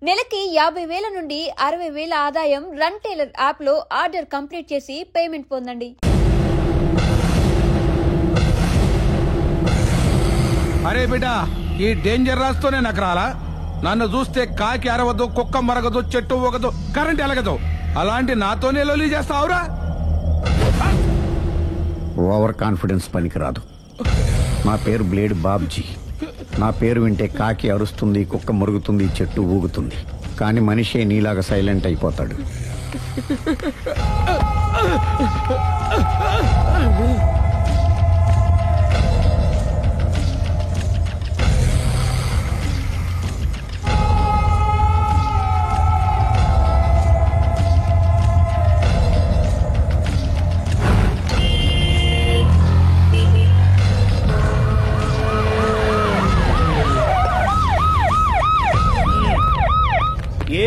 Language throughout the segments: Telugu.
నెలకి 50,000 నుండి 60,000 ఆదాయం రన్ టైలర్ యాప్ లో ఆర్డర్ కంప్లీట్ చేసి పేమెంట్ పొందండి. అరే బిడ్డా, ఈ డేంజర్ రాస్తూనే నాకు రాలా? నన్ను చూస్తే కాకి అరవదు, కుక్క మరగదు, చెట్టు ఒకదు, కరెంట్ ఎలగదు. అలాంటి నాతోనే లొలి చేస్తావురా? ఓవర్ కాన్ఫిడెన్స్ పనికిరాదు. నా పేరు బ్లేడ్ బాబ్జీ. నా పేరు వింటే కాకి అరుస్తుంది, కుక్క మురుగుతుంది, చెట్టు ఊగుతుంది. కానీ మనిషే నీలాగా సైలెంట్ అయిపోతాడు.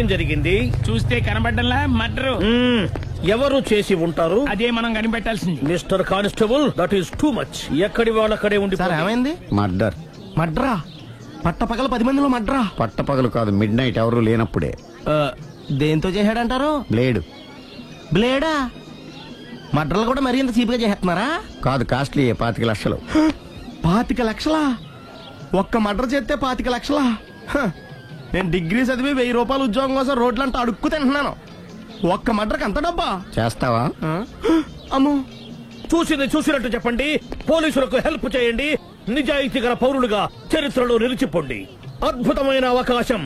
ఏం జరిగింది? చూస్తే కనబడ్డంలా మర్డరు. ఎవరు చేసి ఉంటారు? అదే మనం కనిపెట్టాల్సింది. Mister constable, that is too much. ఎక్కడి వాళ్ళక్కడే ఉండి. సార్ ఏమైంది? మర్డర్. మడ్రా? పట్టపగల 10 మందిలో మడ్రా? పట్టపగలు కాదు, మిడ్ నైట్ ఎవరు లేనప్పుడే. దేంతో చేశాడంటారు? బ్లేడ్. బ్లేడా? మడ్రలు కూడా మరీ ఇంత చీప్ గా చేస్తున్నారా? కాదు, కాస్ట్లీ 25 లక్షలు. 25 లక్షలా? ఒక్క మడ్ర చేస్తే 25 లక్షలా? నేను డిగ్రీ చదివి 1000 రూపాయలు ఉద్యోగం కోసం రోడ్లంతా అడుక్కు తింటున్నాను. ఒక్క మడ్రకు అంత డబ్బా? చేస్తావా? అమ్మో. చూసింది చూసినట్టు చెప్పండి. పోలీసులకు హెల్ప్ చేయండి. నిజాయితీ గల పౌరులుగా చరిత్రలో నిలిచిపోండి. అద్భుతమైన అవకాశం.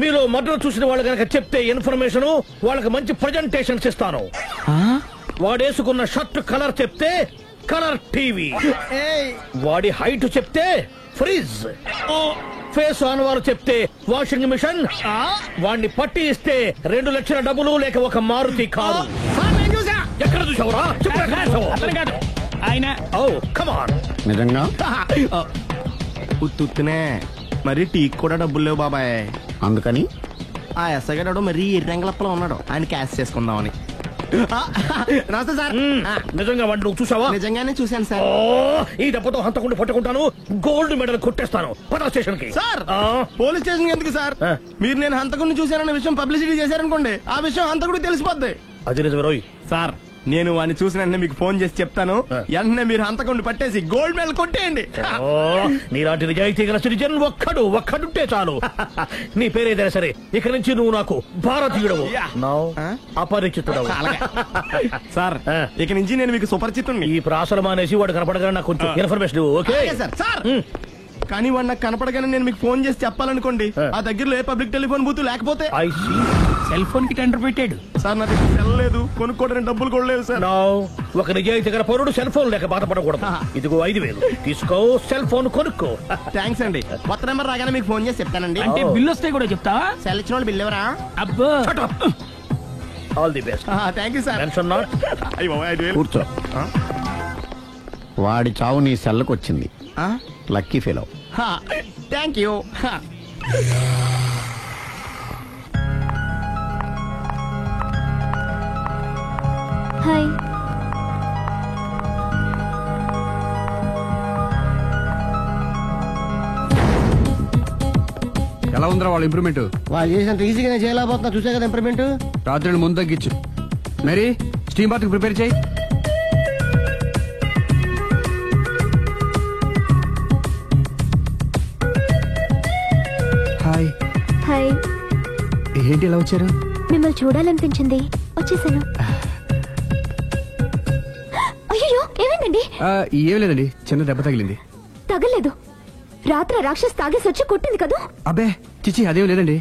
మీలో మర్డర్ చూసిన వాళ్ళు కనుక చెప్తే ఇన్ఫర్మేషన్, వాళ్ళకి మంచి ప్రజెంటేషన్స్ ఇస్తాను. వాడేసుకున్న షర్ట్ కలర్ చెప్తే కలర్ టీవీ, వాడి హైట్ చెప్తే ఫ్రిజ్, ఫేస్ ఆన్ వారు చెప్తే వాషింగ్ మిషన్, వాడిని పట్టి ఇస్తే 2 లక్షల డబ్బులు లేక ఒక మారుతి కారు. ఎక్కడ చూసావురా? ఆయన నిజంగా ఉత్తునే మరి టీకి కూడా డబ్బులు లేవు బాబాయ్. అందుకని ఆ ఎస్ఐ గారు మరీ ఎర్రంగలప్పలో ఉన్నాడు. ఆయన క్యాష్ చేసుకుందామని. నమస్తే సార్. నిజంగా వాడిని నువ్వు చూసావా? నిజంగానే చూశాను సార్. ఈ దెబ్బతో హంతకుండా పట్టుకుంటాను, గోల్డ్ మెడల్ కొట్టేస్తాను. పద స్టేషన్ కి. సార్, పోలీస్ స్టేషన్ ఎందుకు సార్? మీరు నేను హంతకుడిని చూశానన్న విషయం పబ్లిసిటీ చేశారనుకోండి, ఆ విషయం హంతకుడికి తెలిసిపోద్ది. అది నిజమే రోయ్. సార్, నేను వాడిని చూసిన వెంటనే మీకు ఫోన్ చేసి చెప్తాను. వెంటనే మీరు హంతకుడిని పట్టేసి గోల్డ్ మెడల్ కొట్టేయండి. నీలాంటి నిజాయితీ గల సిటిజన్ ఒక్కడుంటే చాలు. నీ పేరేదైనా సరే, ఇక నుంచి నువ్వు నాకు భారతీయుడవు, అపరిచితుడవు. సార్, ఇక నుంచి నేను మీకు సుపరిచితుడిని. ఈ ప్రాసలు మానేసి వాడు కనపడగా నాకు కొంచెం ఇన్ఫర్మేషన్. Okay sir. కానీ వాడు నాకు కనపడగానే నేను మీకు ఫోన్ చేసి చెప్పాలనుకోండి, ఆ దగ్గరలో ఏ పబ్లిక్ టెలిఫోన్ బూత్ లేకపోతే. సెల్ ఫోన్ కి టెండర్ పెట్టాడు సార్. నా దగ్గర సెల్ లేదు, కొనుక్కోవడానికి డబ్బులు కూడా లేవు సార్. ఒక నిజాయితీ గల పౌరుడు సెల్ ఫోన్ లేక బాధపడకూడదు. ఇదిగో 5,000 తీసుకో, సెల్ ఫోన్ కొనుక్కో. థ్యాంక్స్ అండి. కొత్త నెంబర్ రాగానే మీకు ఫోన్ చేసి చెప్తానండి. అంటే బిల్ వస్తే కూడా చెప్తావా? సెల్ ఇచ్చిన వాళ్ళు బిల్ ఎవరా? అబ్బో. All the best. Thank you sir. Tension not. కూర్చో. వాడి చావు నీ సెల్లకు వచ్చింది. Lucky fellow. Thank you. Hi. ఎలా ఉందిరా వాళ్ళ ఇంప్రూవ్మెంట్? వాళ్ళు చేసినంత ఈజీగానే చేయలేకపోతున్నా. చూసే కదా ఇంప్రూవ్మెంట్. రాత్రి ముందు తగ్గించు. మరి స్టీమ్ బాత్ ప్రిపేర్ చేయి. హాయ్. హాయ్. ఏంటి ఎలా వచ్చారు? మిమ్మల్ని చూడాలనిపించింది, వచ్చేసాను. అయ్యో, ఏమైందండి? ఏం లేదండి, చిన్న దెబ్బ తగిలింది. తగలేదు. రాత్రి రాక్షస్ తాగేసి వచ్చి కొట్టింది కదా? అబ్బే చిచి, అదేం లేదండి.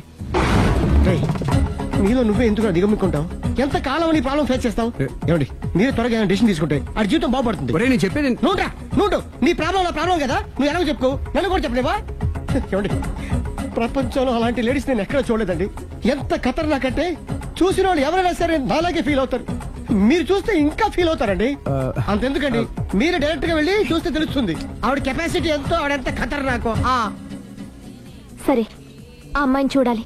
నీలో నువ్వే ఎందుకు దిగమ్ముకుంటావు? ఎంత కాలం నీ ప్రాబ్లం ఫేస్ చేస్తావు? ఏమండి, మీరే త్వరగా డిసిషన్ తీసుకుంటే ఆ జీవితం బాగుపడుతుంది. నేను చెప్పేది నువ్వు నీ ప్రాబ్లం నా ప్రాబ్లం కదా, నువ్వు ఎలా చెప్పుకో, నన్ను కూడా చెప్పలేవా? ఏమండి, ప్రపంచంలో అలాంటి లేడీస్ నేను ఎక్కడ చూడలేదండి. ఎంత ఖతర్నాకంటే చూసిన వాళ్ళు ఎవరైనా సరే నాలాగే ఫీల్ అవుతారు. మీరు చూస్తే ఇంకా ఫీల్ అవుతారండి. అంతెందుకండి, మీరు డైరెక్ట్ గా వెళ్ళి చూస్తే తెలుస్తుంది ఆవిడ కెపాసిటీ ఎంతో, ఆవిడెంత ఖతర్నాకో. సరే, ఆ అమ్మాయిని చూడాలి.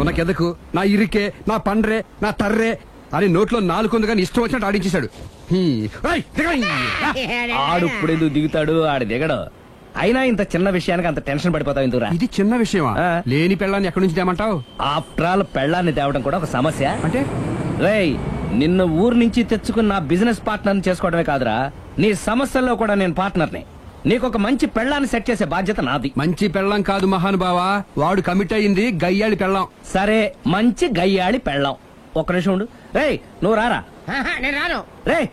ఉన్న కెదకు నా ఇరికే నా పండ్రే నా తర్రే అని నోట్లో నాలుగు కానీ ఇష్టం వచ్చినట్టు ఆడించేశాడు. ఆడు ఇప్పుడు ఎందుకు దిగుతాడు, ఆడు దిగడు. అయినా ఇంత చిన్న విషయానికి అంత టెన్షన్ పడిపోతావు ఎందుకురా? ఇది చిన్న విషయమా? లేని పెళ్ళాన్ని ఎక్కడి నుంచి తేమంటావు? ఆఫ్టర్ ఆల్ పెళ్ళాన్ని తేవడం కూడా ఒక సమస్య అంటే? రేయ్, నిన్ను ఊరు నుంచి తెచ్చుకున్న నా బిజినెస్ పార్ట్నర్ చేసుకోవడమే కాదురా, నీ సమస్యల్లో కూడా నేను పార్ట్నర్ని. నీకు ఒక మంచి పెళ్ళాన్ని సెట్ చేసే బాధ్యత నాది. మంచి పెళ్ళం కాదు మహానుభావా, వాడు కమిట్ అయింది గయ్యాళి పెళ్ళం. సరే, మంచి గయ్యాళి పెళ్ళాం. ఒక్క నిమిషం ఉండు. రేయ్, నువ్వు రారా. నేను రాను. రేయ్,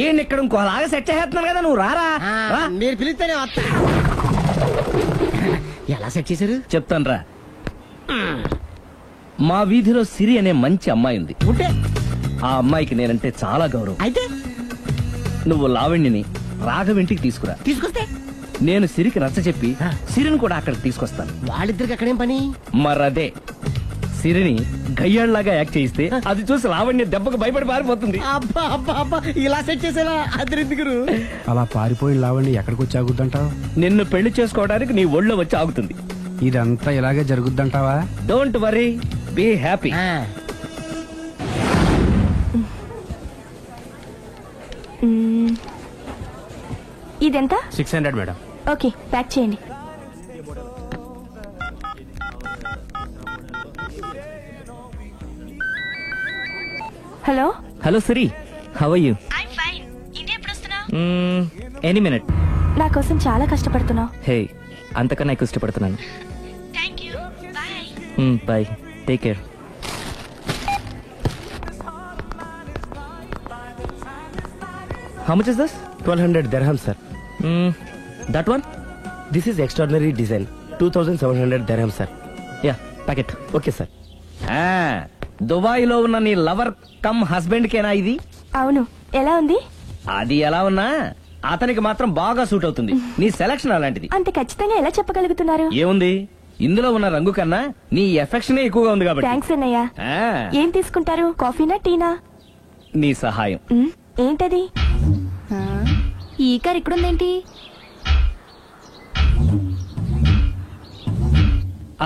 ఈయన ఇక్కడ ఇంకోలాగా సెట్ చేస్తున్నాను కదా, నువ్వు రారా. మీరు పిలిస్తేనే వస్తా. ఎలా సెట్ చేశారు చెప్తాను రా. మా వీధిలో సిరి అనే మంచి అమ్మాయి ఉంది. ఉంటే ఆ అమ్మాయికి నేనంటే చాలా గౌరవం. అయితే నువ్వు లావణ్యని రాఘవింటికి తీసుకురా. తీసుకొస్తే నేను సిరికి నచ్చ చెప్పి సిరిని కూడా అక్కడికి తీసుకొస్తాను. వాళ్ళిద్దరికి అక్కడేం పని? మరదే, సిరిని గయ్యాళ్లాగా యాక్ట్ చేయిస్తే అది చూసి లావణ్య దెబ్బకు భయపడి పారిపోతుంది. అబ్బా అబ్బా అబ్బా, ఇలా సెట్ చేసేలా అద్దరెందుకు? అలా పారిపోయి లావండి ఎక్కడికి వచ్చి ఆగుద్దంటావు? నిన్ను పెళ్లి చేసుకోవడానికి నీ ఒళ్ళో వచ్చి ఆగుతుంది. ఇదంతా ఇలాగే జరుగుద్దంటావా? Don't worry, be happy. ఇదెంత? 600 మేడం. ఓకే, ప్యాక్ చేయండి. Hello hello Siri, how are you? Any minute. నా కోసం చాలా కష్టపడుతున్నావు. హే, అంతకన్నా ఎక్కువ ఇష్టపడుతున్నాను. Bye, take care. How much is this? 1200 dirham, sir. That one? This is extraordinary design. 2700 dirham, sir. Yeah, pack it. Okay, sir. Dubai లో ఉన్న నీ లవర్ కమ్ హస్బెండ్ కేనా ఇది? అవును. ఎలా ఉంది? అది ఎలా ఉన్నా అతనికి మాత్రం బాగా సూట్ అవుతుంది. నీ సెలక్షన్ అలాంటిది. అంత ఖచ్చితంగా ఎలా చెప్పగలుగుతున్నారు? ఏముంది, ఇందులో ఉన్న రంగు కన్నా నీ ఎఫెక్షనే ఎక్కువగా ఉంది కాబట్టి. థ్యాంక్స్ అన్నయ్య. ఏం తీసుకుంటారు, కాఫీనా టీనా? నీ సహాయం. ఏంటది? ఈ కార్ ఇక్కడుందేంటి?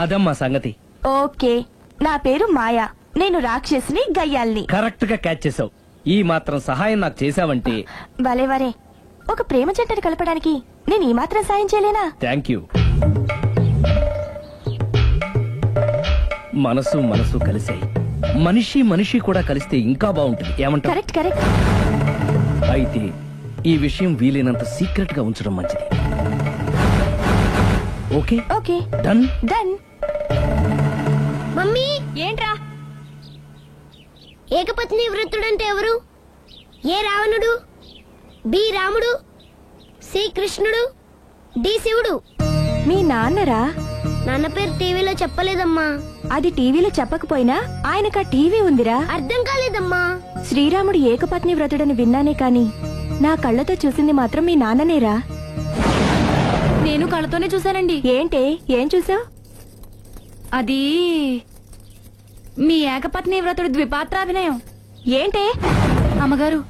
అదమ్మా సంగతి. ఓకే, నా పేరు మాయా. నేను రాక్షసిని, గయ్యాల్ని. కరెక్ట్ గా క్యాచ్ చేసావు. ఈ మాత్రం సహాయం నాకు చేసావంటే. వరే, ఒక ప్రేమ జంటని కలపడానికి నేను ఈ మాత్రం సాయం చేయలేనా? Thank you. మనసు మనసు కలిసాయి, మనిషి మనిషి కూడా కలిస్తే ఇంకా బాగుంటుంది. ఏమంటావు? కరెక్ట్. అయితే ఈ విషయం వీలైనంత సీక్రెట్ గా ఉంచడం మంచిది. Okay, done. మమ్మీ, ఏంట్రా? ఏకపత్ని వ్రతుడంటే ఎవరు? ఏ రావణుడు, బి రాముడు, సి కృష్ణుడు, డి శివుడు. మీ నాన్నరా? నాన్న పేరు టీవీలో చెప్పలేదమ్మా. అది టీవీలో చెప్పకపోయినా ఆయనకా టీవీ ఉందిరా. అర్థం కాలేదమ్మా. శ్రీరాముడు ఏకపత్ని వ్రతుడని విన్నానే కాని నా కళ్ళతో చూసింది మాత్రం మీ నాన్ననేరా. నేను కళ్ళతోనే చూశానండి. ఏంటే, ఏం చూసావు? అది మీ ఏకపత్ని వ్రతుడు ద్విపాత్రాభినయం. ఏంటే? అమ్మగారు,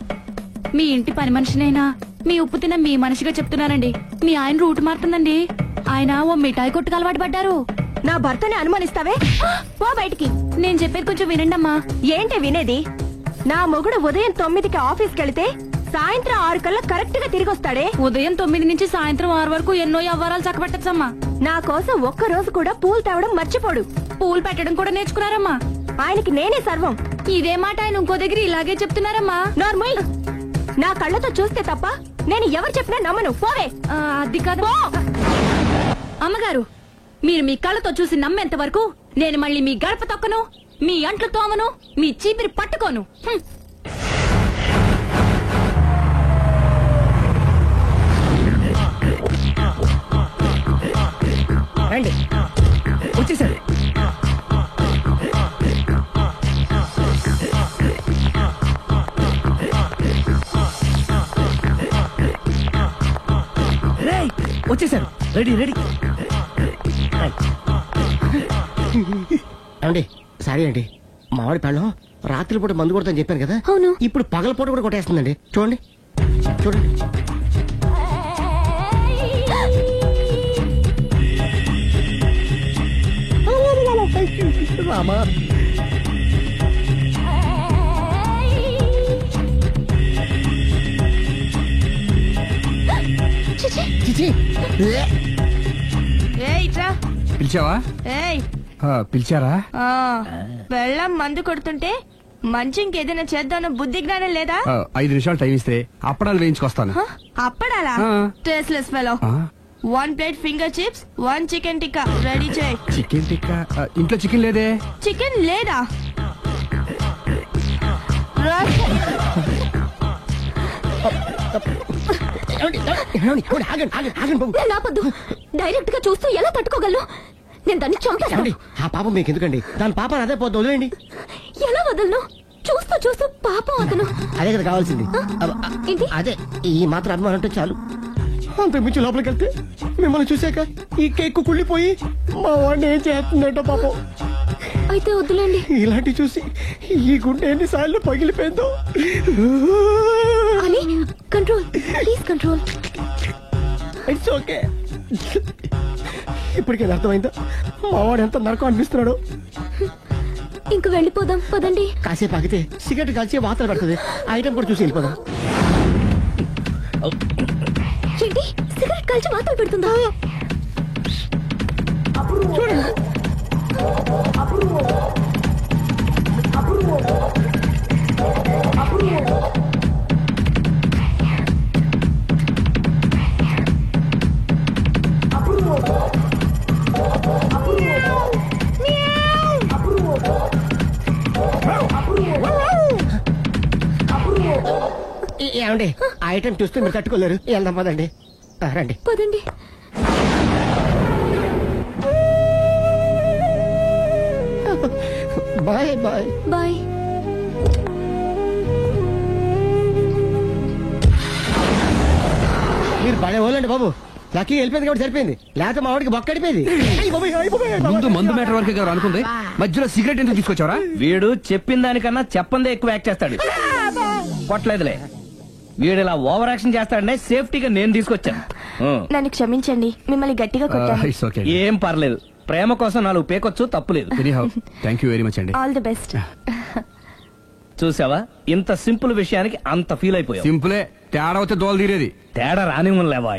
మీ ఇంటి పని మనిషినైనా మీ ఉప్పు తిన్న మీ మనిషిగా చెప్తున్నానండి. మీ ఆయన రూట్ మారుతుందండి. ఆయన ఓ మిఠాయి కొట్టుకు అలవాటు పడ్డారు. నా భర్తని అనుమానిస్తావే? పో బయటికి. నేను చెప్పేది కొంచెం వినండి అమ్మా. ఏంటి వినేది? నా మొగుడు ఉదయం 9కి ఆఫీస్కి వెళితే సాయంత్రం 6 కల్లా కరెక్ట్ గా తిరిగి వస్తాడే. ఉదయం 9 నుంచి సాయంత్రం 6 వరకు ఎన్నో వ్యవహారాలు చక్కబెట్టచ్చమ్మా. నా కోసం ఒక్క రోజు కూడా పూలు తేవడం మర్చిపోడు. పూలు పెట్టడం కూడా నేర్చుకున్నారమ్మా. ఆయనకి నేనే సర్వం. ఇదే మాట ఆయన ఇంకో దగ్గర ఇలాగే చెప్తున్నారమ్మా. నార్మల్. నా కళ్ళతో చూస్తే తప్ప నేను ఎవరు చెప్పినా నమ్మను. పోవే. అది కాదు అమ్మగారు, మీరు మీ కళ్ళతో చూసి నమ్మేంత వరకు నేను మళ్ళీ మీ గడప తొక్కను, మీ అంట్లు తోమను, మీ చీపిరి పట్టుకోను. రండి, వచ్చేసారు. వచ్చేసారు. రెడీ. అండి, సారీ అండి, మామిడి పళ్ళం రాత్రిపూట మందు కొడతాను చెప్పాను కదా. అవును. ఇప్పుడు పగలపూట కూడా కొట్టేస్తుందండి. చూడండి. రామా చిచి పిలిచావా పిలిచారా వెళ్ళం మందు కొడుతుంటే మంచి ఇంకేదైనా చేద్దాం బుద్ధి జ్ఞానం లేదా 5 నిమిషాలు టైం ఇస్తే అప్పడాలు వేయించుకొస్తాను. అప్పడాలా tasteless fellow 1 plate finger chips 1 chicken tikka ready చేయి. చికెన్ టిక్కా ఇంట్లో చికెన్ లేదే. చికెన్ లేదా? నాపద్దు డైరెక్ట్ గా చూస్తూ ఎలా తట్టుకోగలను? నేను దాన్ని చంపేస్తాను. ఆ పాపం మీకు ఎందుకండి? దాని పాప అదే పోతుంది, వదిలేండి. ఎలా వదలను? చూస్తూ చూస్తూ పాపం అతను. అదే కదా కావాల్సింది. అదే ఈ మాత్రం అభిమానం అంటే చాలు. అంతకు మించి లోపలికి వెళ్తే మిమ్మల్ని చూసాక ఈ కేక్ కుళ్ళిపోయి మా వాడిని ఏం చేస్తుందంటో పాపం. అయితే వద్దులేండి. ఇలాంటి చూసి ఈ గుండె ఎన్నిసార్లు పగిలిపోయిందో. అని control, please control. It's okay. ఇప్పటికే అర్థమైందా మా వాడు ఎంత నరకం అనిపిస్తున్నాడు? ఇంక వెళ్ళిపోదాం పదండి. కాసేపు ఆగితే సిగరెట్ కాల్చి వాతలు పెడుతుంది. ఆ ఐటమ్ కూడా చూసి వెళ్ళిపోదాం. ఏంటి సిగరెట్ కాల్చి వాతలు పెడుతుందా? చూడండి. ఏమండి ఆ ఐటమ్ చూస్తే మీరు తట్టుకోలేరు. వెళ్దాం పదండి. రండి పదండి. Bye bye bye. మీరు భలే వాళ్ళండి బాబు. లక్కీ వెళ్ళిపోయింది కాబట్టి సరిపోయింది, లేకపోతే మా వాడికి బొక్కడిపోయింది. ముందు మందు మ్యాటర్ వరకే కదా అనుకుంది, మధ్యలో సిగరెట్ ఎందుకు తీసుకొచ్చావరా? వీడు చెప్పిన దానికన్నా చెప్పందే ఎక్కువ యాక్ట్ చేస్తాడు. కొట్టలేదులే, వీడు ఇలా ఓవర్ యాక్షన్ చేస్తాడనే సేఫ్టీగా నేను తీసుకొచ్చాను. నన్ను క్షమించండి, మిమ్మల్ని గట్టిగా కొట్టాను. It's okay. ఏం పర్లేదు, ప్రేమ కోసం 4 పేకొచ్చు, తప్పులేదు. థ్యాంక్ యూ వెరీ మచ్ అండి. All the best. చూసావా, ఇంత సింపుల్ విషయానికి అంత ఫీల్ అయిపోయావు. సింపులే, తేడా అయితే దోలు తీరేది. తేడా రానివ్వలేవా?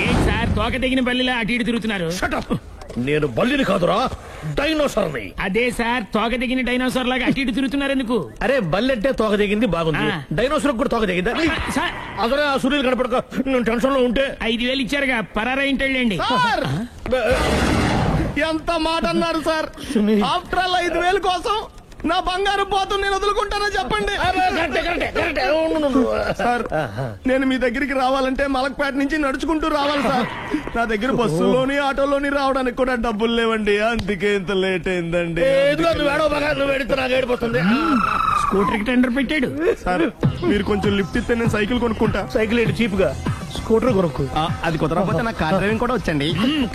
ఏం సార్ తోక తెగిన బల్లిలా అటు ఇటు తిరుగుతున్నారు? నేను బల్లిని కాదురా, డైనోసార్ని. అదే సార్ తోక తెగిన డైనోసార్ లాగా అటు ఇటు తిరుగుతున్నారు ఎందుకు? అరే బల్లెట్టే తోక దిగింది బాగుంది, డైనోసార్ కూడా తోక దిగిందా? సార్ అసలే ఆ సూర్యులు కనపడక నేను టెన్షన్ లో ఉంటే 5,000 ఇచ్చారుగా, పరారా ఇంటండి. ఎంత మాట అన్నారు సార్? ఆఫ్టర్ ఆల్ 5,000 కోసం నా బంగారు పోతు నేను వదులుకుంటానో చెప్పండి సార్. నేను మీ దగ్గరికి రావాలంటే మలక్పేట నుంచి నడుచుకుంటూ రావాలి సార్. నా దగ్గర బస్సులోని ఆటోలోని రావడానికి కూడా డబ్బులు లేవండి, అందుకే ఇంత లేట్ అయిందండి. స్కూటర్ కి టెండర్ పెట్టాడు సార్. మీరు కొంచెం లిఫ్ట్ ఇస్తే నేను సైకిల్ కొనుక్కుంటా. సైకిల్ ఏంటి చీప్ గా, స్కూటర్ కొనుక్కు. అది కుదరకపోతే నాకు కార్ డ్రైవింగ్ కూడా వచ్చండి.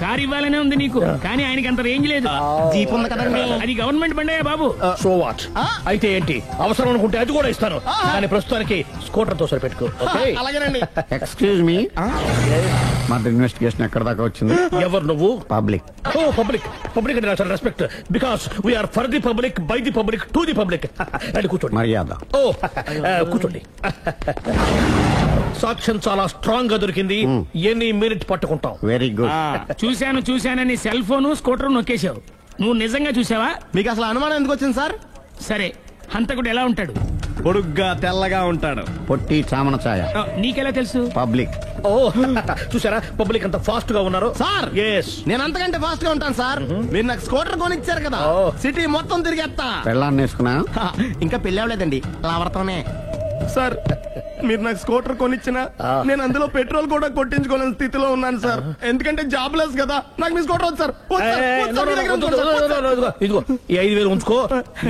కార్ ఇవ్వాలనే ఉంది నీకు, కానీ ఆయనకి అంత రేంజ్ లేదు. జీప్ ఉంది కదండి. అది గవర్నమెంట్ బండయా బాబు. So what? అయితే ఏంటి, అవసరం అనుకుంటే అది కూడా ఇస్తాను, కానీ ప్రస్తుతానికి స్కూటర్ తో సరిపెట్టుకో. అలాగేనండి. ఎక్స్క్యూజ్ మీ, మర్డర్ ఇన్వెస్టిగేషన్ ఎక్కడ దాకా వచ్చింది? ఎవరు నువ్వు? పబ్లిక్. ఓ పబ్లిక్. పబ్లిక్ అంటే చాలా respect, because we're for the public, by the public, to the public. అని కూర్చోండి. మర్యాద. ఓ కూర్చోండి. సాక్ష్యం చాలా స్ట్రాంగ్ గా దొరికింది, ఎన్ని మినిట్ పట్టుకుంటాం. Very good. చూశానని సెల్ ఫోన్ స్కూటర్ నొక్కేశావు. నువ్వు నిజంగా చూసావా? మీకు అసలు అనుమానం ఎందుకు వచ్చింది సార్? సరే, హంతకుడు ఎలా ఉంటాడు? పొడుగ్గా తెల్లగా ఉంటాడు. పొట్టి చామన ఛాయ. నీకెలా తెలుసు? పబ్లిక్. ఓ చూసారా, పబ్లిక్ అంత ఫాస్ట్ గా ఉన్నారు సార్. ఎస్, నేను అంతకంటే ఫాస్ట్ గా ఉంటాను సార్. మీరు నాకు స్కూటర్ కొనిచ్చారు కదా, సిటీ మొత్తం తిరిగేస్తా. పెళ్ళాన్ని వేసుకున్నా? ఇంకా పెళ్లి అవ్వలేదండి, లావర్తోనే. సార్ మీరు నాకు స్కూటర్ కొనిచ్చిన నేను అందులో పెట్రోల్ కూడా కొట్టించుకోలేని స్థితిలో ఉన్నాను సార్. ఎందుకంటే జాబ్ లెస్ కదా, నాకు మీ స్కూటర్ వద్దు సార్. ఇదిగో ఈ 5,000 ఉంచుకో,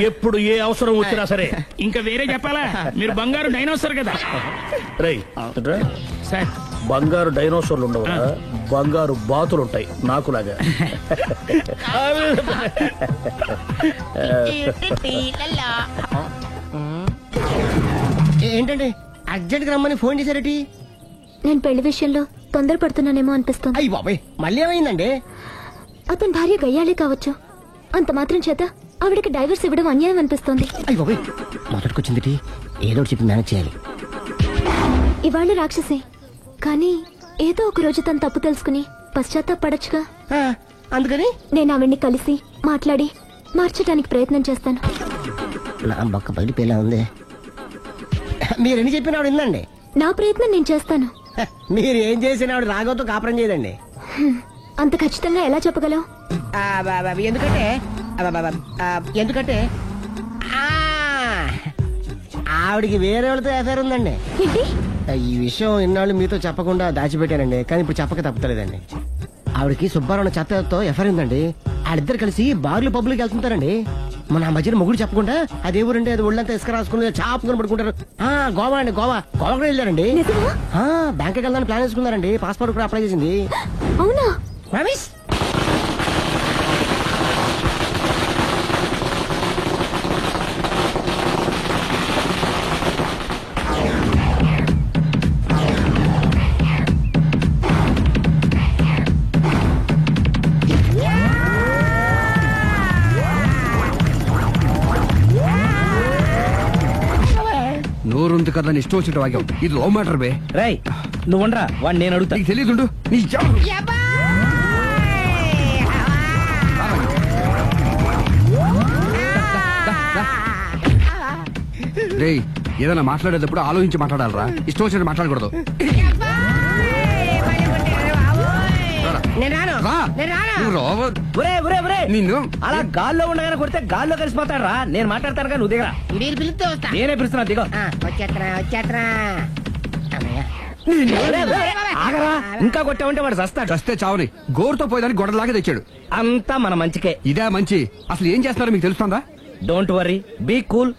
ఎప్పుడు ఏ అవసరం వచ్చినా సరే. ఇంకా వేరే చెప్పాలా? మీరు బంగారు డైనోసార్ కదా. రేయ్ సార్, బంగారు డైనోసార్లు ఉండవు, బంగారు బాతులు ఉంటాయి నాకులాగా. ఏంటండి అర్జెంట్ గా రమ్మని ఫోన్ చేశారటి? నేను పెళ్లి విషయంలో తొందరపడుతున్నానేమో అనిపిస్తుంది. అయ్యి బాబాయ్ మళ్ళీ ఏమైందండి? అతని భార్య గయ్యాలే కావచ్చు, అంత మాత్రం చేత ఆవిడకి డైవర్స్ ఇవ్వడం అన్యాయం అనిపిస్తోంది. అయ్యి బాబాయ్ మొదటికొచ్చింది, ఏదో చెప్పి మేనేజ్ చేయాలి. ఇవాళ రాక్షసే, కానీ ఏదో ఒక రోజు తను తప్పు తెలుసుకుని పశ్చాత్తాపడొచ్చుగా. అందుకని నేను ఆవిడ్ని కలిసి మాట్లాడి మార్చడానికి ప్రయత్నం చేస్తాను. నా బొక్క బయట పేలా ఉంది. మీరెన్ని చెప్పిన ఆవిడ విందండి. నా ప్రయత్నం నేను చేస్తాను. మీరు ఏం చేసిన ఆవిడ రాఘవతో కాపురం చేయదండి. అంత ఖచ్చితంగా ఎలా చెప్పగలవు? ఎందుకంటే ఆవిడికి వేరే వాళ్ళతో ఎఫైర్ ఉందండి. ఈ విషయం ఇన్నాళ్ళు మీతో చెప్పకుండా దాచిపెట్టానండి, కానీ ఇప్పుడు చెప్పక తప్పుతలేదండి. ఆవిడకి సుబ్బారావు చెత్తతో ఎఫైర్ ఉందండి. వాళ్ళిద్దరు కలిసి బార్లు పబ్లిక్ వెళ్తుంటారండి. మన ఆ మధ్యన మొగుడు చెప్పకుండా అదే ఊరండి, అది ఒళ్ళంతా ఇసుక రాసుకుని చాపుకొని పడుకుంటారు. గోవా అండి, గోవా కూడా వెళ్ళారండి. బ్యాంక్కి వెళ్దాని ప్లాన్ వేసుకున్నారండి. పాస్పోర్ట్ కూడా అప్లై చేసింది. అవునా? నోరుంది కదా ఇష్టం వచ్చినట్టు వాగ్యం. ఇది లవ్ మ్యాటర్ బే. రై నువ్వుండ్రా, వాడిని నేను అడుగుతా. నీకు తెలియదు నీ రే, ఏదైనా మాట్లాడేటప్పుడు ఆలోచించి మాట్లాడాలరా, ఇష్టం వచ్చినట్టు మాట్లాడకూడదు. నిన్ను అలా గాల్లో ఉండగానే కొడితే గాల్లో కలిసిపోతాడు రా. నేను మాట్లాడతాను కానీ నువ్వు దిగరా. నేనే పిలుస్తున్నా, దిగో. ఆగరా, ఇంకా కొట్టామంటే వాడు చస్తాడు. చస్తే చావని గోరుతో పోయేదానికి గొడవలాగా తెచ్చాడు. అంతా మన మంచికే. ఇదే మంచి. అసలు ఏం చేస్తారో మీకు తెలుస్తుందా? Don't worry, be cool.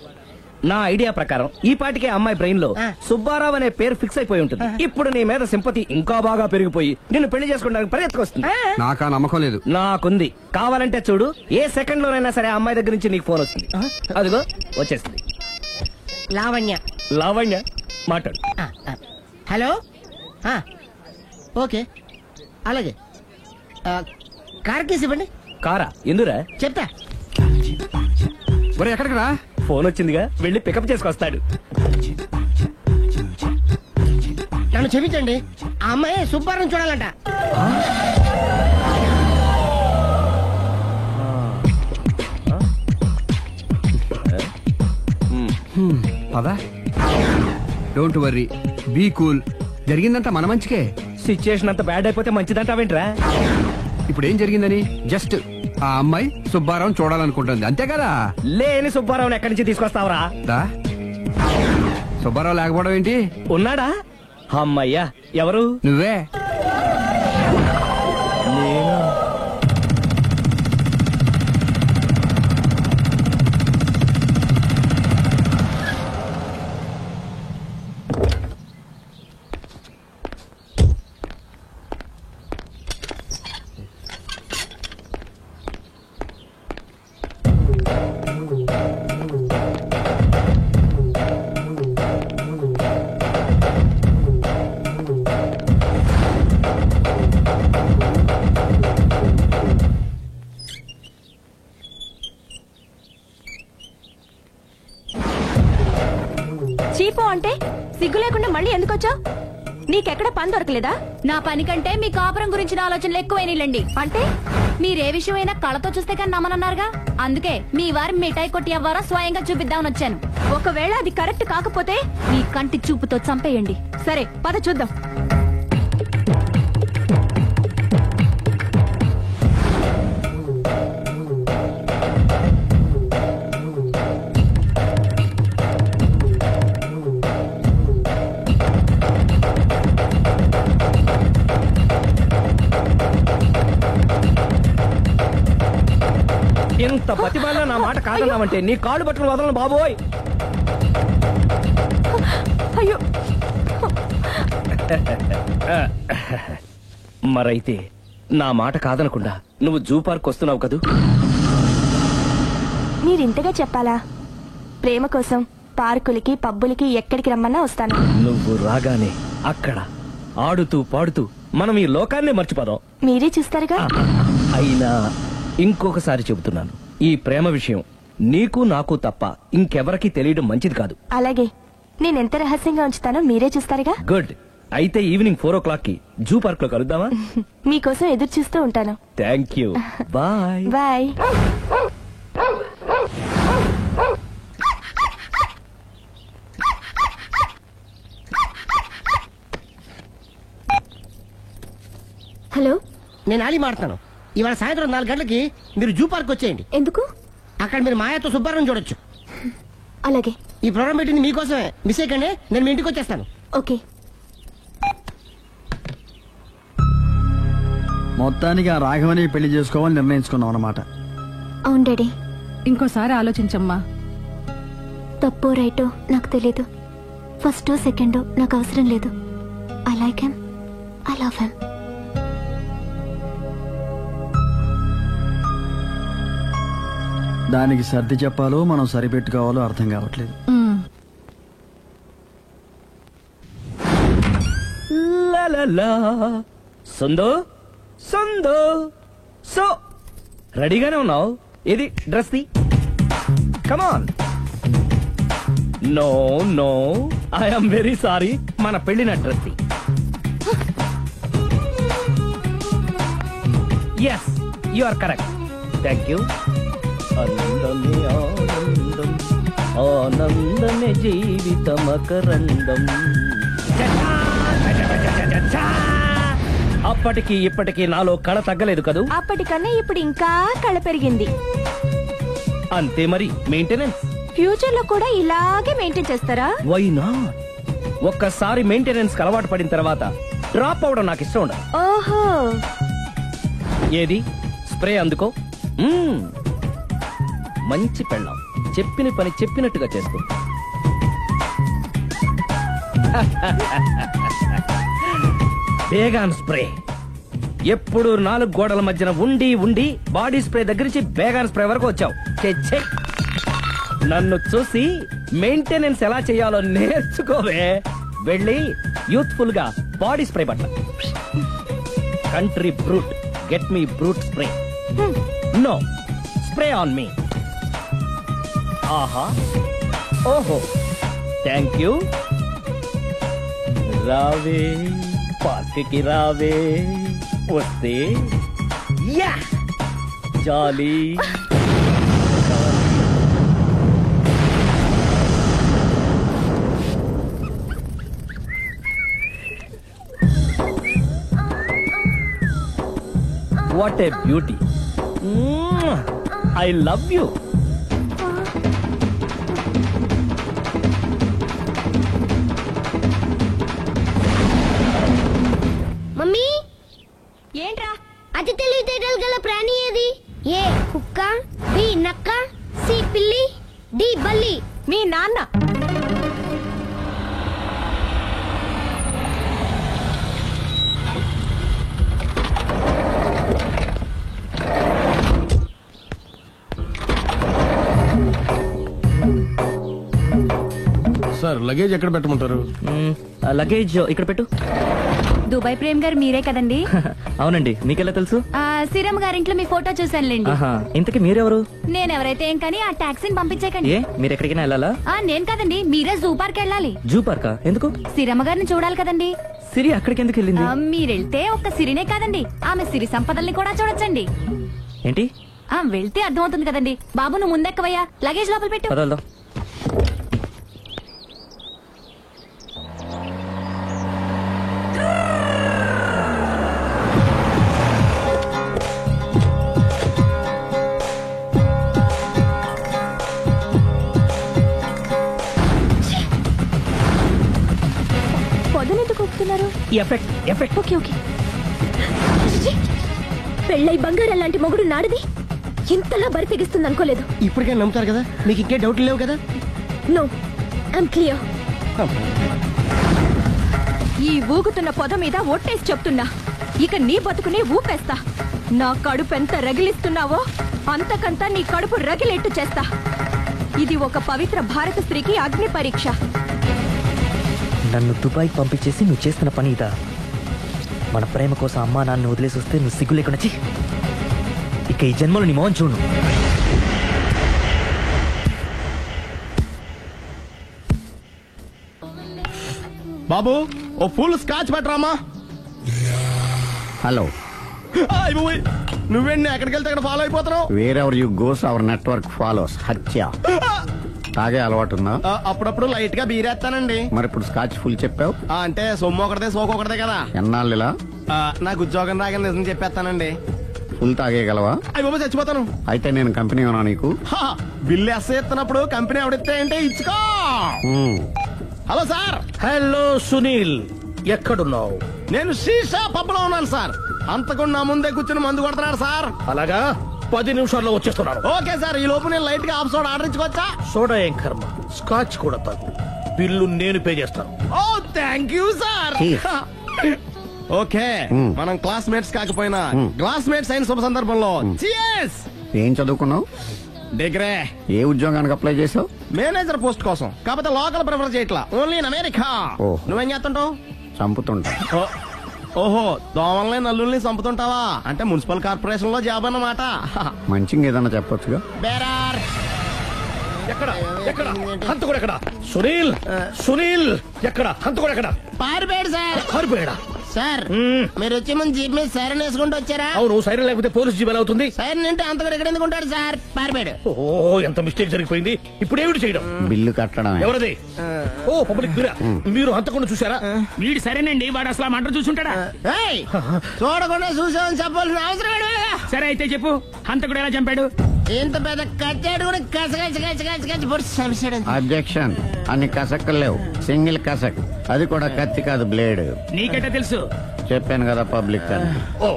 నా ఐడియా ప్రకారం ఈ పాటికే అమ్మాయి బ్రెయిన్ లో సుబ్బారావు అనే పేరు ఫిక్స్ అయిపోయి ఉంటుంది. ఇప్పుడు నీ మీద సింపతి ఇంకా బాగా పెరిగిపోయి నిన్ను పెళ్లి చేసుకోవడానికి పరిగెత్తుకొస్తుంది. నాకా నమ్మకం లేదు. నాకుంది. కావాలంటే చూడు, ఏ సెకండ్ లోనైనా సరే అమ్మాయి దగ్గర నుంచి నీకు ఫోన్ వస్తుంది. అదిగో వచ్చేస్తుంది. లావణ్య. లావణ్య మాట్లాడు. హలో. ఓకే అలాగే. కార్ కేసు ఇవ్వండి. కారా? ఎందురా? చెప్తా. ఎక్కడికి రా? ఫోన్ వచ్చిందిగా, వెళ్ళి పికప్ చేసుకొస్తాడు. నన్ను క్షమించండి, ఆ అమ్మాయి సుబ్బారావు చూడాలంట. పదా. Don't worry, be cool. జరిగిందంతా మన మంచికే. సిచ్యుయేషన్ అంతా బ్యాడ్ అయిపోతే మంచిదంటావేంట్రా? ఇప్పుడు ఏం జరిగిందని జస్ట్ ఆ అమ్మాయి సుబ్బారావు చూడాలనుకుంటుంది, అంతే కదా? లేని సుబ్బారావుని ఎక్కడి నుంచి తీసుకొస్తావరా? సుబ్బారావు లేకపోవడం ఏంటి? ఉన్నాడా? అమ్మయ్యా, ఎవరు? నువ్వే. చీపో అంటే సిగ్గు లేకుండా మళ్ళీ ఎందుకు వచ్చావు? నీకెక్కడ పని దొరకలేదా? నా పని కంటే మీ కాపురం గురించిన ఆలోచనలు ఎక్కువైనాయిలండి. అంటే మీరే విషయమైనా కళ్ళతో చూస్తే కానీ నమ్మనన్నారుగా, అందుకే మీ వారి మిఠాయి కొట్టి అవ్వారా స్వయంగా చూపిద్దామని వచ్చాను. ఒకవేళ అది కరెక్ట్ కాకపోతే మీ కంటి చూపుతో చంపేయండి. సరే పద చూద్దాం. ఎంత ప్రతిభలో నా మాట కాదన్నావంటే నీ కాళ్ళు పట్టుకుని వదలను బాబోయ్. అయ్యో. మరైతే నా మాట కాదనకుండా నువ్వు జూ పార్క్ వస్తున్నావు కదూ? మీరింతగా చెప్పాలా? ప్రేమ కోసం పార్కులకి పబ్బులకి ఎక్కడికి రమ్మన్నా వస్తాను. నువ్వు రాగానే అక్కడ ఆడుతూ పాడుతూ మనం ఈ లోకాన్ని మర్చిపోదాం. మీరే చూస్తారుగా. అయినా ఇంకొకసారి చెబుతున్నాను, ఈ ప్రేమ విషయం నీకు నాకు తప్ప ఇంకెవరికి తెలియడం మంచిది కాదు. అలాగే, నేను ఎంత రహస్యంగా ఉంచుతానో మీరే చూస్తారుగా. గుడ్. అయితే ఈవినింగ్ 4 o'clock కి జూ పార్క్ లో కలుద్దామా? మీకోసం ఎదురు చూస్తూ ఉంటాను. Thank you. Bye bye. Hello, నేను ఆలి మాడుతాను. ఇవాళ సాయంత్రం 4 గంటలకి మీరు జూ పార్క్ వచ్చేయండి. ఎందుకు? అక్కడ మీరు మాయాతో సుబ్బారావు చూడొచ్చు. అలాగే. ఈ ప్రోగ్రామ్ పెట్టింది మీకోసమే. మిస్ అయ్యకండి, నేను మీ ఇంటికి వచ్చేస్తాను. ఓకే. మొత్తానికి ఆ రాఘవని పెళ్లి చేసుకోవాలని నిర్ణయించుకున్నాం అన్నమాట. అవును డాడీ. ఇంకోసారి ఆలోచించమ్మా. తప్పో రైటో నాకు తెలీదు. ఫస్టో సెకండో నాకు అవసరం లేదు. I like him, I love him. దానికి సర్ది చెప్పాలో మనం సరిపెట్టుకోవాలో అర్థం కావట్లేదు. సందో సందో సో రెడీగానే ఉన్నావు? ఇది డ్రెస్ ది. Come on. No no, I'm very sorry. మన పెళ్లిన డ్రెస్ ది. Yes, you are correct. Thank you. ఆనందమే ఆనందం, ఆనందమే జీవితమకరందం. అప్పటికి ఇప్పటికి నాలో కళ తగ్గలేదు కదూ? అప్పటికన్నా ఇప్పుడు ఇంకా కళ పెరిగింది. అంతే మరి. మెయింటెనెన్స్ ఫ్యూచర్ లో కూడా ఇలాగే మెయింటైన్ చేస్తారా? Why not? ఒక్కసారి మెయింటెనెన్స్ అలవాటు పడిన తర్వాత డ్రాప్ అవడం నాకు ఇష్టం ఉండదు. ఓహో. ఏది స్ప్రే అందుకో. మంచి పెళ్ళాం, చెప్పిన పని చెప్పినట్టుగా చేస్తుంది. బేగాన్ స్ప్రే ఎప్పుడు 4 గోడల మధ్యన ఉండి ఉండి బాడీ స్ప్రే దగ్గర నుంచి బేగాన్ స్ప్రే వరకు వచ్చావు. నన్ను చూసి మెయింటెనెన్స్ ఎలా చేయాలో నేర్చుకోవే. వెళ్ళి యూత్ఫుల్ గా బాడీ స్ప్రే పట్ల. Country Brut, get me Brut spray. No, spray on me. ఆహా, ఓహో, థ్యాంక్ యూ. రావే పార్క్కి రావే, వస్తే యా jolly. What a beauty. I love you. Mummy, ఏంట్రా? అతి తెలివితేటలు గల ప్రాణి ఏది? ఏ కుక్క, బి నక్క, సి పిల్లి, డి బల్లి. మీ నాన్న. సార్, లగేజ్ ఎక్కడ పెట్టమంటారు? లగేజ్ ఇక్కడ పెట్టు. దుబాయ్ ప్రేమ్ గారు మీరే కదండి? అవునండి. మీకెలా తెలుసు? శ్రీరమ్మ గారింట్లో మీ ఫోటో చూసానులేండి. ఇంతకీ మీరెవరు? నేనెవరైతే ఏం కానీ ఆ టాక్సీని పంపించకండి. మీరు ఎక్కడికైనా వెళ్ళాలా? నేను కదండి, మీరే జూ పార్క్ వెళ్ళాలి. జూ పార్కా? ఎందుకు? శ్రీరమ్మ గారిని చూడాలి కదండి. సిరి అక్కడికి ఎందుకు వెళ్ళింది? మీరెళ్తే ఒక్క సిరినే కాదండి, ఆమె సిరి సంపదల్ని కూడా చూడొచ్చండి. ఏంటి? వెళ్తే అర్థమవుతుంది కదండి. బాబు, నువ్వు ముందెక్కవయ్యా, లగేజ్ లోపల పెట్టు. పదల్దా. పొదనెందుకు ఒప్పుతున్నారు? Effect effect. Okay okay. పెళ్ళై బంగారం లాంటి మొగుడు నాడిది ఇంతలా బరి తెగిస్తుంది అనుకోలేదు. ఇప్పటికే నమ్ముతారు కదా, మీకు ఇంకే డౌట్లు లేవు కదా? No, I'm clear. ఈ ఊగుతున్న పొద మీద ఒట్టేసి చెప్తున్నా, ఇక నీ బతుకునే ఊపేస్తా. నా కడుపు ఎంత రగిలిస్తున్నావో అంతకంతా నీ కడుపు రగిలేట్టు చేస్తా. ఇది ఒక పవిత్ర భారత స్త్రీకి అగ్ని పరీక్ష. నన్ను దుబాయ్ పంపించేసి నువ్వు చేస్తున్న పని ఇదా? మన ప్రేమ కోసం అమ్మా నాన్న వదిలేసి వస్తే నువ్వు సిగ్గు లేకుండా చి. ఇక ఈ జన్మలో నీ మోహన్ చూడు. బాబు ఓ ఫుల్ స్కాచ్ పెట్టరామా. హలో, నువ్వేండి ఎక్కడికి వెళ్తే అక్కడ ఫాలో అయిపోతున్నావు? Wherever you goes our network follows. హత్య. తాగే అలవాటు ఉందా? అప్పుడప్పుడు లైట్ గా బీరేస్తానండి. మరి ఇప్పుడు స్కాచ్ ఫుల్ చెప్పావు అంటే సొమ్ము ఒకటిదే సోకు ఒకటిదే కదా. ఎన్నాళ్ళు ఇలా? నాకు ఉద్యోగం రాగానే నిజం చెప్పేస్తానండి. ఫుల్ తాగేయగలవా? అయ్యి బాబు చచ్చిపోతాను. అయితే నేను కంపెనీ ఉన్నా నీకు. బిల్లు ఎస్ ఎత్తున్నప్పుడు కంపెనీ ఎవడిస్తే అంటే ఇచ్చుకో. Hello sir. హలో సునీల్, ఎక్కడున్నావు? నేను శీషా పబ్లో ఉన్నాను సార్. అంతకుండా నా ముందే కూర్చుని మందు కొడుతున్నాడు సార్. అలాగా, 10 నిమిషాల్లో వచ్చేస్తున్నాను. Okay sir. ఈ లోపు నేను లైట్ గా హాఫ్ సోడా ఆర్డర్ ఇచ్చుకోవచ్చా? సోడా ఏం కర్మ, స్కాచ్ కూడా తాగు. బిల్లు నేను పే చేస్తాను. ఓ థ్యాంక్ యూ సార్. ఓకే, మనం క్లాస్మేట్స్ కాకపోయినా క్లాస్మేట్స్ అయిన శుభ సందర్భంలో cheers. ఏం చదువుకున్నావు? డిగ్రీ. ఏ ఉద్యోగానికి అప్లై చేసావు? మేనేజర్ పోస్ట్ కోసం. కాకపోతే లోకల్ ప్రిఫర్ చేయట్లా, ఓన్లీ ఇన్ అమెరికా. నువ్వేం చేస్తుంటావు? చంపుతుంటా. ఓహో, దోమల్ని నల్లుల్ని చంపుతుంటావా? అంటే మున్సిపల్ కార్పొరేషన్ లో జాబ్ అన్నమాట. మంచిగా ఏదన్నా చెప్పొచ్చుగా. బేరార్. ఎక్కడ ఎక్కడ హంతకుడు ఎక్కడ? సునీల్, సునీల్ ఎక్కడ? హంతకుడు ఎక్కడ? పారిపోయాడు సార్. పారిపోయాడా? సార్ మీరు వచ్చే ముందు జీప్ మీద సైరన్ వేసుకుంటూ వచ్చారా? అవును, సైరన్ లేకపోతే పోలీస్ జీప్ ఎలా అవుతుంది? సైరన్ అంటే అంతకుడు ఎక్కడ ఎందుకు ఉంటాడు సార్? పారిపోయాడు. ఓ, ఎంత మిస్టేక్ జరిగిపోయింది. ఇప్పుడు ఏమిటి చేయడం? బిల్లు కట్టడం. ఎవరిది? ఓ, పబ్లిక్ బిరా. మీరు హంతకుండా చూసారా? వీడు సరేనండి, వాడు అసలు మంట చూసుంటాడా? చూడకుండా చూసామని చెప్పాల్సిన అవసరం ఏంటి? సరే అయితే చెప్పు, హంతకుడు ఎలా చంపాడు? ఇంత పెద్ద కచ్చాడు కూడా కస. అబ్జెక్షన్. అన్ని కసక్కలు లేవు, సింగిల్ కసక్. అది కూడా కత్తి కాదు, బ్లేడ్. నీకెట్టా తెలుసు? చెప్పాను కదా పబ్లిక్ అని. ఓ,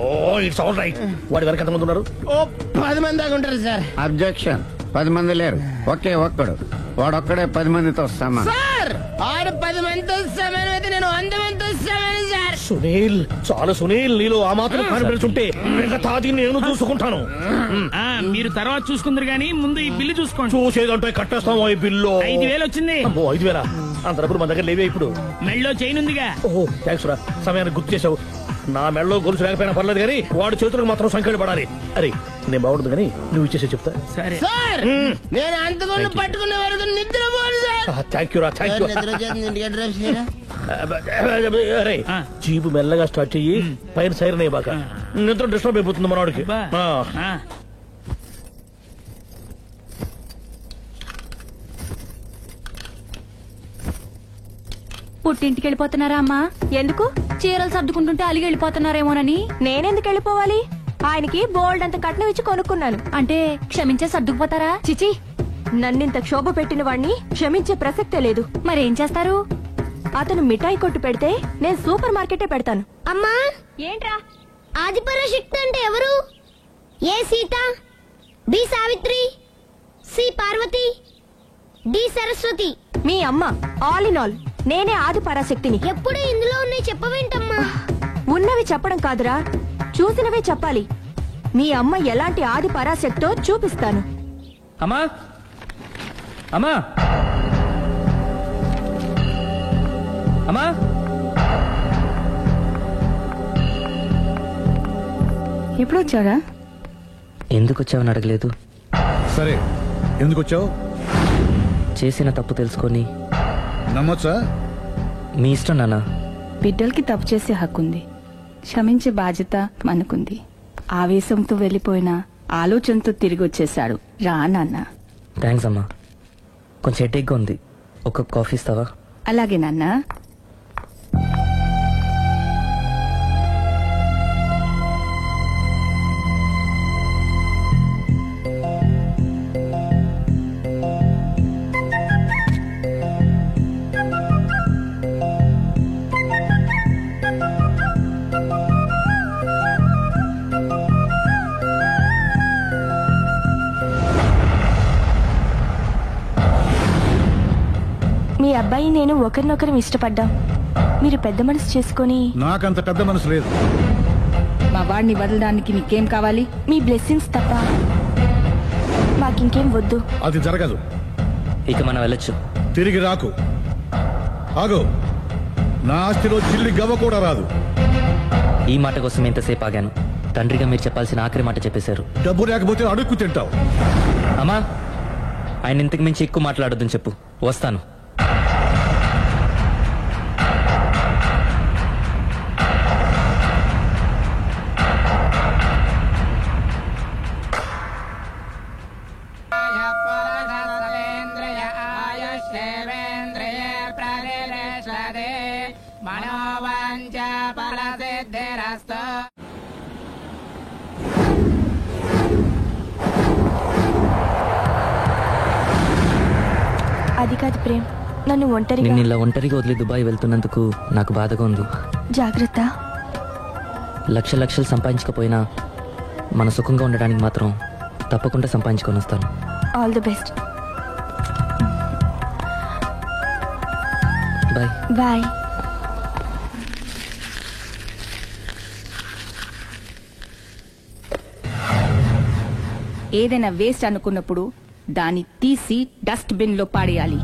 ఇట్స్ ఆల్ రైట్. వాడి వరకు ఎంతమంది ఉన్నారు? ఓ 10 మంది దాకా ఉంటారు సార్. అబ్జెక్షన్. 10 మంది లేరు, ఒకే ఒక్కడు. వాడొక్కడే 10 మందితో సమానం. సార్ ఆడు 10 మందితో సమానం అయితే నేను 100 మందితో సమానం సార్. సునీల్, చాలా సునీల్, నీలో ఆ మాత్రం కాన్ఫిడెన్స్ ఉంటే మిగతాది నేను చూసుకుంటాను. మీరు తర్వాత చూసుకుందరు గానీ ముందు ఈ బిల్లు చూసుకోండి. చూసేదంటే కట్టేస్తాము. ఈ బిల్లు 5,000 వచ్చింది. 5,000? అంత డబ్బులు మన దగ్గర లేవే ఇప్పుడు. మెళ్ళో చైన్ ఉందిగా. ఓహో, థ్యాంక్స్ రా, సమయానికి గుర్తు చేసావు. నా మెళ్ళలో గొలుసు లేకపోయినా పర్లేదు కానీ వాడి చేతులకు మాత్రం సంఖ్యలు పడాలి. అరే, నేను బాగుండదు కానీ నువ్వు ఇచ్చేసే చెప్తా. సరే సార్, నేను అంతకుండా పట్టుకునే వరకు నిద్రపోను సార్. థ్యాంక్ యూ రా, థ్యాంక్ యూ. అరే, జీబు మెల్లగా స్టార్ట్ చెయ్యి, పైన సైరన్ అయ్యి బాగా. నిద్ర డిస్టర్బ్ అయిపోతుంది మనవాడికి. పుట్టింటికి వెళ్ళిపోతున్నారా అమ్మా? ఎందుకు? చీరలు సర్దుకుంటుంటే అలిగి వెళ్ళిపోతున్నారేమోనని. నేనెందుకు వెళ్ళిపోవాలి? ఆయనకి బోల్డ్ అంత కట్నం ఇచ్చి కొనుక్కున్నాను. అంటే క్షమించే సర్దుకుపోతారా? చిచి, నన్నింత క్షోభ పెట్టిన వాణ్ణి క్షమించే ప్రసక్తే లేదు. మరేం చేస్తారు? అతను మిఠాయి కొట్టు పెడితే నేను సూపర్ మార్కెటే పెడతాను. అమ్మా, ఏంట్రా? ఆదిపరాశక్తి అంటే ఎవరు? A Sita, B Savitri, C Parvati, D Saraswati. మీ అమ్మ. ఆల్ ఇన్ ఆల్ నేనే ఆది పరాశక్తిని. ఎప్పుడు ఇందులో ఉన్నాయి చెప్పవేంటమ్మా? ఉన్నవి చెప్పడం కాదురా, చూసినవే చెప్పాలి. మీ అమ్మ ఎలాంటి ఆది పరాశక్తో చూపిస్తాను. అమ్మా, అమ్మా, అమ్మా. ఎప్పుడు వచ్చారా? ఎందుకు వచ్చావని అడగలేదు. సరే, ఎందుకు వచ్చావు? చేసిన తప్పు తెలుసుకొని నమ్మొచ్చా? మీ ఇష్టం నాన్న. బిడ్డలకి తప్పు చేసే హక్కుంది, క్షమించే బాధ్యత మనకుంది. ఆవేశంతో వెళ్లిపోయిన ఆలోచనతో తిరిగి వచ్చేశాడు. రా నాన్న. థ్యాంక్స్ అమ్మా. కొంచెం హెడేక్గా ఉంది, ఒక కాఫీ ఇస్తావా? అలాగే నాన్న. మీ అబ్బాయి నేను ఒకరినొకరు ఇష్టపడ్డాం. మీరు పెద్ద మనసు చేసుకుని. నాకంత పెద్ద మనసు లేదు. మా వాడిని వదలడానికి నీకేం కావాలి? మీ బ్లెస్సింగ్స్ తప్ప మాకింకేం వద్దు. అది జరగదు. ఇక మనం వెళ్ళొచ్చు. తిరిగి రాకు. ఆగు. నా ఆస్తిలో చిల్లి గవ్వ కూడా రాదు. ఈ మాట కోసం ఎంతసేపు ఆగాను. తండ్రిగా మీరు చెప్పాల్సిన ఆఖరి మాట చెప్పేశారు. డబ్బు లేకపోతే అడుక్కు తింటావు. అమ్మా, ఆయన ఇంతకు మించి ఎక్కువ మాట్లాడొద్దని చెప్పు. వస్తాను. అది కాదు ప్రేమ్, నన్ను ఒంటరిగా నిన్ను ఇలా ఒంటరిగా వదిలి దుబాయ్ వెళ్తున్నందుకు నాకు బాధగా ఉంది. జాగ్రత్త. లక్షలు సంపాదించకపోయినా మన సుఖంగా ఉండడానికి మాత్రం తప్పకుండా సంపాదించుకొని వస్తాను. All the best. Bye. Bye. ఏదైనా వేస్ట్ అనుకున్నప్పుడు దాన్ని తీసి డస్ట్ బిన్ లో పాడేయాలి.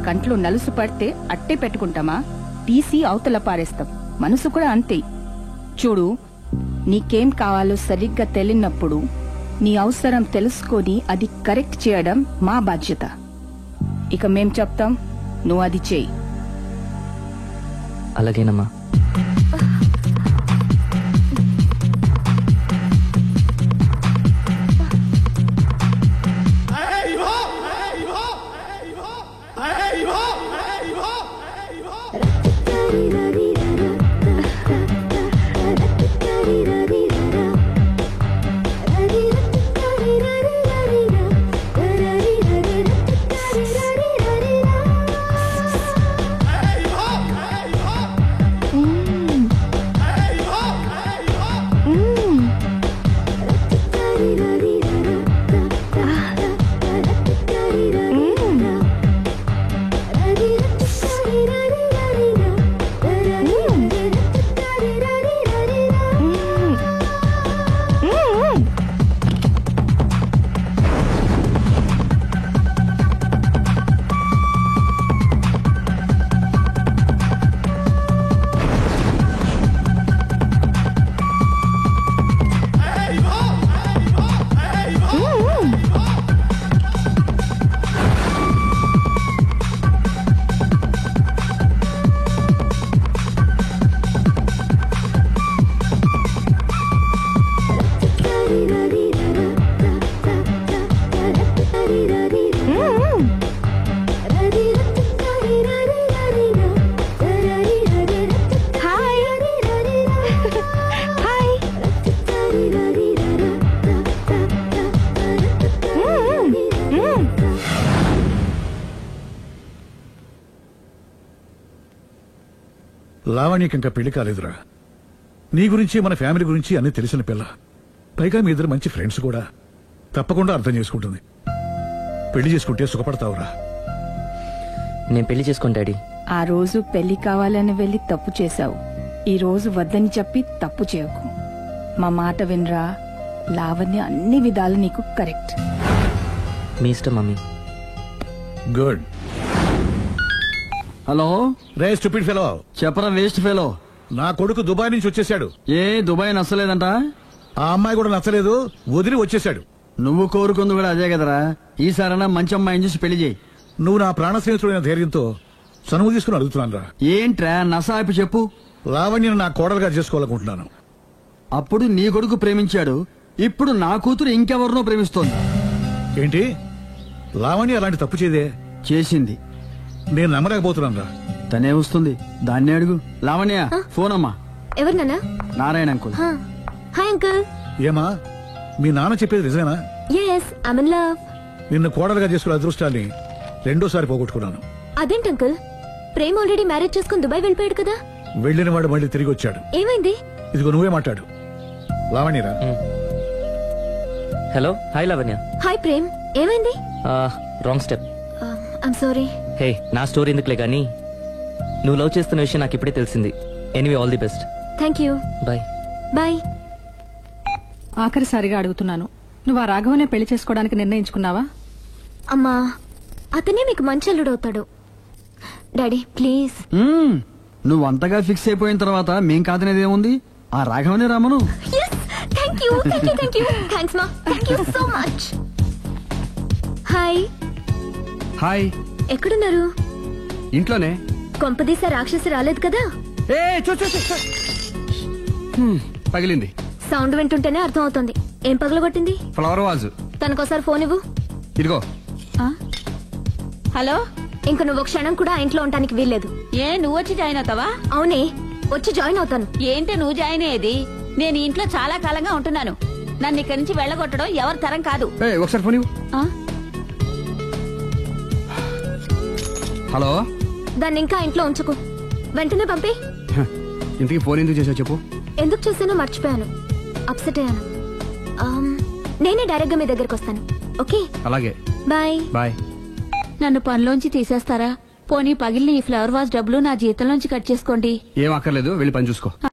కంట్లో నలుసు పడితే అట్టే పెట్టుకుంటామా? తీసి అవతల పారేస్తాం. మనసు కూడా అంతే. చూడు, నీకేం కావాలో సరిగ్గా తెలియనప్పుడు నీ అవసరం తెలుసుకొని అది కరెక్ట్ చేయడం మా బాధ్యత. ఇక మేం చెప్తాం, నువ్వు అది చేయి. అలాగేనమ్మా. లావణ్యకి ఇంకా పెళ్లి కాలేదురా. నీ గురించి మన ఫ్యామిలీ గురించి అన్ని తెలిసిన పిల్ల. పైగా మీ ఇద్దరు మంచి ఫ్రెండ్స్ కూడా. తప్పకుండా అర్థం చేసుకుంటుంది. పెళ్లి చేసుకుంటే సుఖపడతావురా. నేను పెళ్లి చేసుకోను డాడీ. ఆ రోజు పెళ్లి కావాలని వెళ్లి తప్పు చేశావు. ఈ రోజు వద్దని చెప్పి తప్పు చేయకు. మా మాట వినరా. లావణ్య అన్ని విధాలు నీకు కరెక్ట్. మీ ఇష్టం మమ్మీ. గుడ్. హలో. రే స్టూపిడ్ ఫెలో. చెప్పరా వేస్ట్ ఫెలో. నా కొడుకు దుబాయ్ నుంచి వచ్చేసాడు. ఏ దుబాయ్ నచ్చలేదంట? ఆ అమ్మాయి కూడా నచ్చలేదు, వదిలి వచ్చేసాడు. నువ్వు కోరుకుంది కూడా అదే కదరా. ఈసారైనా మంచి అమ్మాయిని చూసి పెళ్లి చేయి. నువ్వు నా ప్రాణ స్నేహితుడైన ధైర్యంతో చనువు తీసుకుని అడుగుతున్నాను రా. ఏంట్రా నసాయిపు చెప్పు. లావణ్యను నా కోడలుగా చేసుకోవాలనుకుంటున్నాను. అప్పుడు నీ కొడుకు ప్రేమించాడు, ఇప్పుడు నా కూతురు ఇంకెవరినో ప్రేమిస్తోంది. ఏంటి? లావణ్య అలాంటి తప్పు చేయదే. చేసింది. నేను నమ్మలేకపోతున్నాను రా. తనే వస్తుంది, దాన్నే అడుగు. లావణ్య ఫోన్ అమ్మా. ఎవరు నాన్న? నారాయణ అంకుల్. Hi uncle. ఏమా మీ నాన్న చెప్పేది నిజమేనా? yes I'm in love. నిన్ను కోడలుగా చేసుకునే అదృష్టాన్ని రెండోసారి పోగొట్టుకున్నాను. అదేంటి అంకుల్, ప్రేమ్ ఆల్రెడీ మ్యారేజ్ చేసుకుని దుబాయ్ వెళ్ళిపోయాడు కదా. వెళ్ళిన వాడు మళ్ళీ తిరిగి వచ్చాడు. ఏమైంది? ఇదిగో నువ్వే మాట్లాడు. లావణ్యరా. Hello. Hi Lavanya. Hi Prem, ఏమైంది? Wrong step. I'm sorry. Hey, నా స్టోరీ ఎందుకులే గానీ నువ్వు లవ్ చేస్తున్న విషయం నాకు ఇప్పుడే తెలిసింది. Anyway all the best. Thank you. Bye. Bye. ఆఖరిసారిగా అడుగుతున్నాను, నువ్వు ఆ రాఘవనే పెళ్లి చేసుకోవడానికి నిర్ణయించుకున్నావా? అమ్మా, అతనే మీకు మంచి అల్లుడవుతాడు. Daddy please. నువ్వు అంతగా ఫిక్స్ అయిపోయిన తర్వాత మేం కాదనేదేముంది? ఆ రాఘవనే రామను. థ్యాంక్ యూ థ్యాంక్స్ మా thank you so much. Hi. Hi. ఎక్కడున్నారు? ఇంట్లోనే. కొంపదీసా రాక్షసి రాలేదు కదా? పగిలింది. సౌండ్ వింటుంటేనే అర్థం అవుతుంది. ఏం పగలగొట్టింది? Flower vase. తనకోసారి ఫోన్ ఇవ్వు. ఇదిగో. హలో. ఇంక నువ్వు క్షణం కూడా ఆ ఇంట్లో ఉండడానికి వీల్లేదు. ఏ నువ్వు వచ్చి జాయిన్ అవుతావా? అవునే, వచ్చి జాయిన్ అవుతాను. ఏంటి నువ్వు జాయిన్ అయ్యేది? నేను ఈ ఇంట్లో చాలా కాలంగా ఉంటున్నాను. నన్ను ఇక్కడి నుంచి వెళ్ళగొట్టడం ఎవరి తరం కాదు. ఒకసారి ఫోన్ ఇవ్వు. హలో. దాన్ని ఇంకా ఇంట్లో ఉంచుకో, వెంటనే పంపి. ఇంతకీ ఫోన్ ఎందుకు చేసావు చెప్పు. ఎందుకు చేశానో మర్చిపోయాను, అప్సెట్ అయ్యాను. నేనే డైరెక్ట్ గా మీ దగ్గరకు వస్తాను. ఓకే, అలాగే. బాయ్. బాయ్. నన్ను పనిలోంచి తీసేస్తారా? పోనీ పగిలిన ఈ ఫ్లవర్ వాజ్ డబ్బులు నా జీతంలోంచి కట్ చేసుకోండి. ఏం అక్కర్లేదు, వెళ్ళి పని చూసుకో.